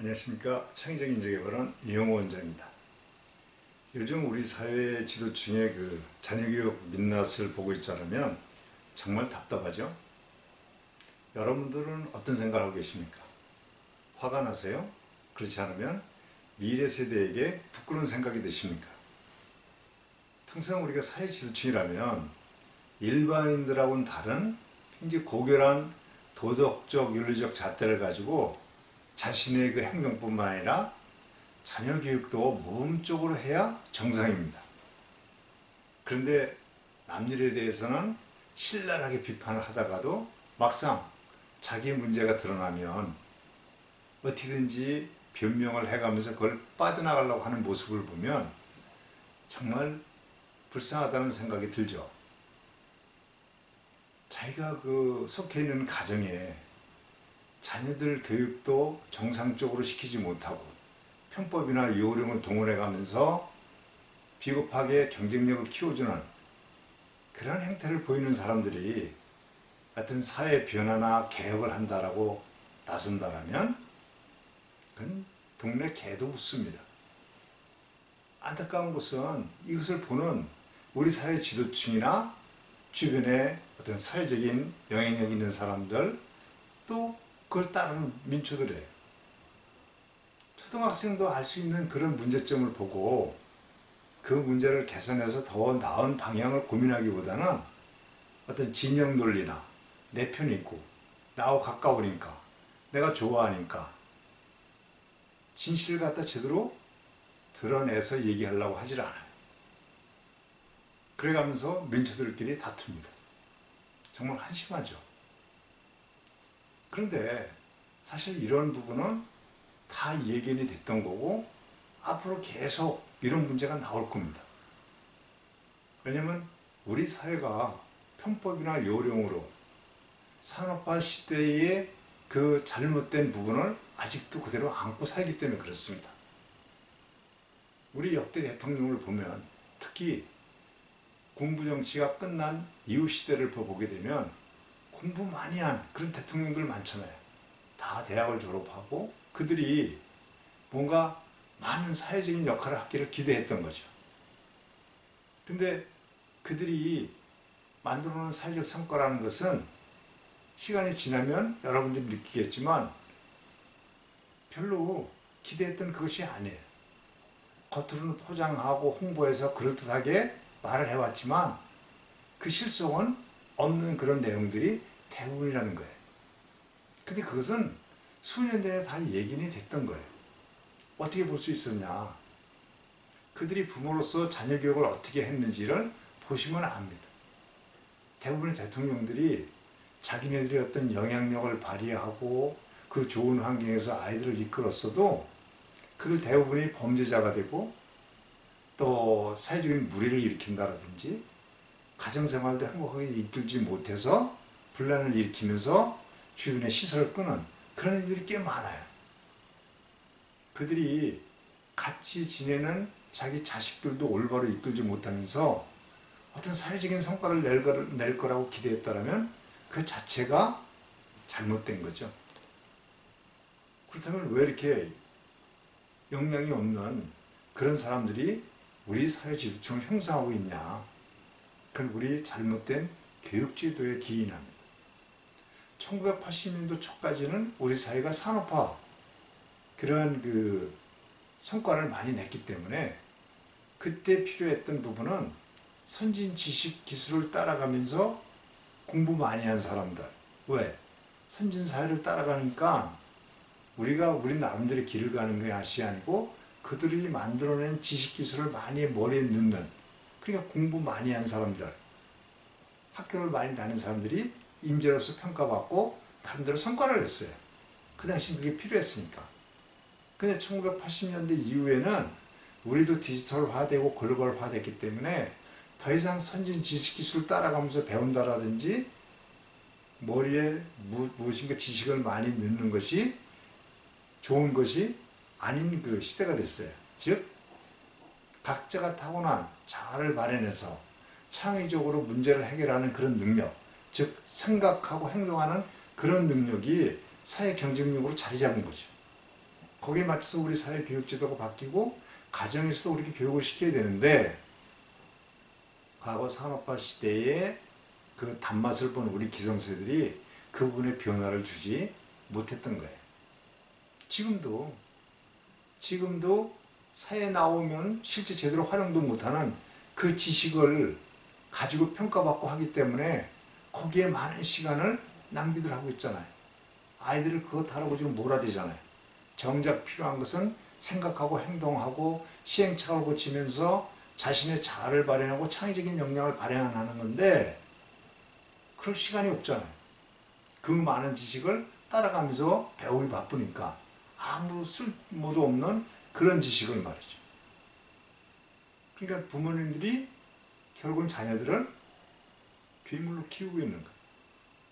안녕하십니까. 창의적인 인재개발원 이용호 원장입니다. 요즘 우리 사회 지도층의 자녀교육 민낯을 보고 있자면 정말 답답하죠. 여러분들은 어떤 생각을 하고 계십니까? 화가 나세요? 그렇지 않으면 미래 세대에게 부끄러운 생각이 드십니까? 통상 우리가 사회 지도층이라면 일반인들하고는 다른 굉장히 고결한 도덕적, 윤리적 잣대를 가지고 자신의 그 행동뿐만 아니라 자녀 교육도 모범적으로 해야 정상입니다. 그런데 남일에 대해서는 신랄하게 비판을 하다가도 막상 자기 문제가 드러나면 어떻게든지 변명을 해가면서 그걸 빠져나가려고 하는 모습을 보면 정말 불쌍하다는 생각이 들죠. 자기가 속해 있는 가정에 자녀들 교육도 정상적으로 시키지 못하고 편법이나 요령을 동원해 가면서 비겁하게 경쟁력을 키워주는 그런 행태를 보이는 사람들이 같은 사회 변화나 개혁을 한다라고 나선다라면 그건 동네 개도 웃습니다. 안타까운 것은 이것을 보는 우리 사회 지도층이나 주변에 어떤 사회적인 영향력 있는 사람들 또 그걸 따르는 민초들이에요. 초등학생도 알 수 있는 그런 문제점을 보고 그 문제를 개선해서 더 나은 방향을 고민하기보다는 어떤 진영 논리나 내 편이 있고 나하고 가까우니까 내가 좋아하니까 진실을 갖다 제대로 드러내서 얘기하려고 하질 않아요. 그래가면서 민초들끼리 다툽니다. 정말 한심하죠. 그런데 사실 이런 부분은 다 예견이 됐던 거고 앞으로 계속 이런 문제가 나올 겁니다. 왜냐하면 우리 사회가 편법이나 요령으로 산업화 시대의 그 잘못된 부분을 아직도 그대로 안고 살기 때문에 그렇습니다. 우리 역대 대통령을 보면 특히 군부정치가 끝난 이후 시대를 보게 되면 공부 많이 한 그런 대통령들 많잖아요. 다 대학을 졸업하고 그들이 뭔가 많은 사회적인 역할을 하기를 기대했던 거죠. 근데 그들이 만들어 놓은 사회적 성과라는 것은 시간이 지나면 여러분들이 느끼겠지만 별로 기대했던 그것이 아니에요. 겉으로는 포장하고 홍보해서 그럴듯하게 말을 해왔지만 그 실속은 없는 그런 내용들이 대부분이라는 거예요. 근데 그것은 수년 전에 다 예견이 됐던 거예요. 어떻게 볼 수 있었냐? 그들이 부모로서 자녀 교육을 어떻게 했는지를 보시면 압니다. 대부분의 대통령들이 자기네들의 어떤 영향력을 발휘하고 그 좋은 환경에서 아이들을 이끌었어도 그들 대부분이 범죄자가 되고 또 사회적인 무리를 일으킨다든지 가정생활도 행복하게 이끌지 못해서 분란을 일으키면서 주변의 시설을 끄는 그런 일들이 꽤 많아요. 그들이 같이 지내는 자기 자식들도 올바로 이끌지 못하면서 어떤 사회적인 성과를 낼 거라고 기대했다면 그 자체가 잘못된 거죠. 그렇다면 왜 이렇게 영향이 없는 그런 사람들이 우리 사회 지도층을 형성하고 있냐? 그건 우리 잘못된 교육제도에 기인합니다. 1980년도 초까지는 우리 사회가 산업화 그러한 성과를 많이 냈기 때문에 그때 필요했던 부분은 선진 지식 기술을 따라가면서 공부 많이 한 사람들. 왜? 선진 사회를 따라가니까 우리 나름대로 길을 가는 것이 아니고 그들이 만들어낸 지식 기술을 많이 머리에 넣는 그러니까 공부 많이 한 사람들, 학교를 많이 다닌 사람들이 인재로서 평가받고 나름대로 성과를 냈어요. 그 당시 그게 필요했으니까. 근데 1980년대 이후에는 우리도 디지털화되고 글로벌화됐기 때문에 더 이상 선진 지식기술을 따라가면서 배운다라든지 머리에 무엇인가 지식을 많이 넣는 것이 좋은 것이 아닌 그 시대가 됐어요. 즉 각자가 타고난 자아를 발현해서 창의적으로 문제를 해결하는 그런 능력, 즉 생각하고 행동하는 그런 능력이 사회 경쟁력으로 자리 잡은 거죠. 거기에 맞춰서 우리 사회 교육 제도가 바뀌고 가정에서도 그렇게 교육을 시켜야 되는데 과거 산업화 시대에 그 단맛을 본 우리 기성세들이 그 부분에 변화를 주지 못했던 거예요. 지금도 사회에 나오면 실제 제대로 활용도 못하는 그 지식을 가지고 평가받고 하기 때문에 거기에 많은 시간을 낭비들 하고 있잖아요. 아이들을 그것 하라고 지금 몰아대잖아요. 정작 필요한 것은 생각하고 행동하고 시행착오를 거치면서 자신의 자아를 발현하고 창의적인 역량을 발현하는 건데 그럴 시간이 없잖아요. 그 많은 지식을 따라가면서 배우기 바쁘니까 아무 쓸모도 없는 그런 지식을 말이죠. 그러니까 부모님들이 결국은 자녀들을 괴물로 키우고 있는 거예요.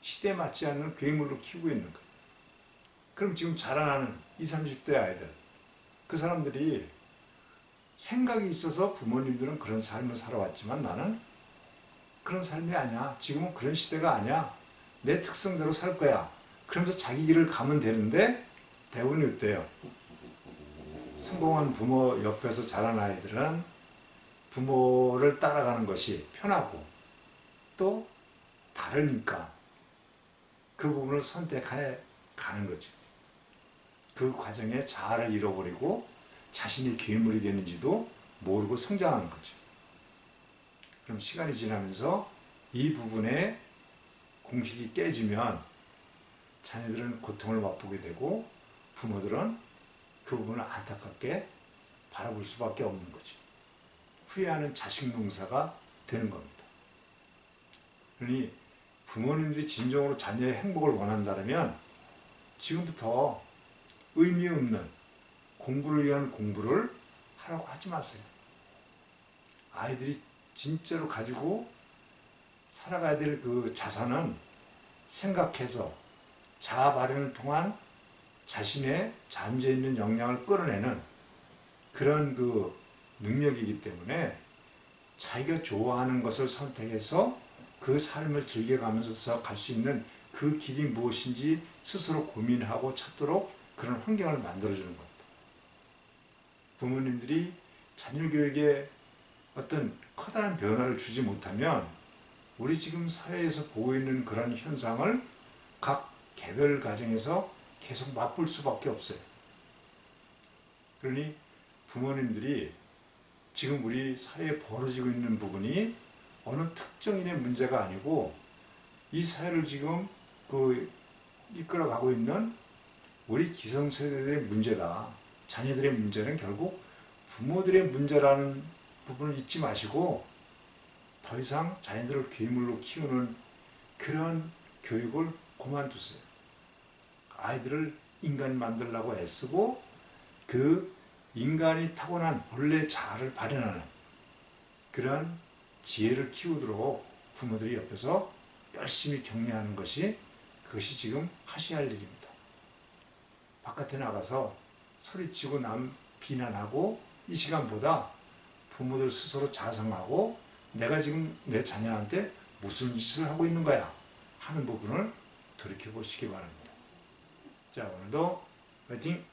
시대에 맞지 않는 괴물로 키우고 있는 거예요. 그럼 지금 자라나는 20, 30대 아이들, 그 사람들이 생각이 있어서 부모님들은 그런 삶을 살아왔지만 나는 그런 삶이 아니야. 지금은 그런 시대가 아니야. 내 특성대로 살 거야. 그러면서 자기 길을 가면 되는데 대부분이 어때요? 성공한 부모 옆에서 자란 아이들은 부모를 따라가는 것이 편하고 또 다르니까 그 부분을 선택해 가는 거죠. 그 과정에 자아를 잃어버리고 자신이 괴물이 되는지도 모르고 성장하는 거죠. 그럼 시간이 지나면서 이 부분에 공식이 깨지면 자녀들은 고통을 맛보게 되고 부모들은 그 부분을 안타깝게 바라볼 수밖에 없는 거죠. 후회하는 자식 농사가 되는 겁니다. 그러니 부모님들이 진정으로 자녀의 행복을 원한다면 지금부터 의미 없는 공부를 위한 공부를 하라고 하지 마세요. 아이들이 진짜로 가지고 살아가야 될 그 자산은 생각해서 자아 발현을 통한 자신의 잠재있는 역량을 끌어내는 그런 그 능력이기 때문에 자기가 좋아하는 것을 선택해서 그 삶을 즐겨가면서 갈 수 있는 그 길이 무엇인지 스스로 고민하고 찾도록 그런 환경을 만들어주는 겁니다. 부모님들이 자녀 교육에 어떤 커다란 변화를 주지 못하면 우리 지금 사회에서 보고 있는 그런 현상을 각 개별 가정에서 계속 맛볼 수밖에 없어요. 그러니 부모님들이 지금 우리 사회에 벌어지고 있는 부분이 어느 특정인의 문제가 아니고 이 사회를 지금 이끌어가고 있는 우리 기성세대들의 문제다. 자녀들의 문제는 결국 부모들의 문제라는 부분을 잊지 마시고 더 이상 자녀들을 괴물로 키우는 그런 교육을 그만두세요. 아이들을 인간 만들려고 애쓰고 그 인간이 타고난 본래 자아를 발현하는 그런 지혜를 키우도록 부모들이 옆에서 열심히 격려하는 것이 그것이 지금 하셔야 할 일입니다. 바깥에 나가서 소리치고 남 비난하고 이 시간보다 부모들 스스로 자성하고 내가 지금 내 자녀한테 무슨 짓을 하고 있는 거야 하는 부분을 돌이켜보시기 바랍니다. 자, 오늘도 화이팅!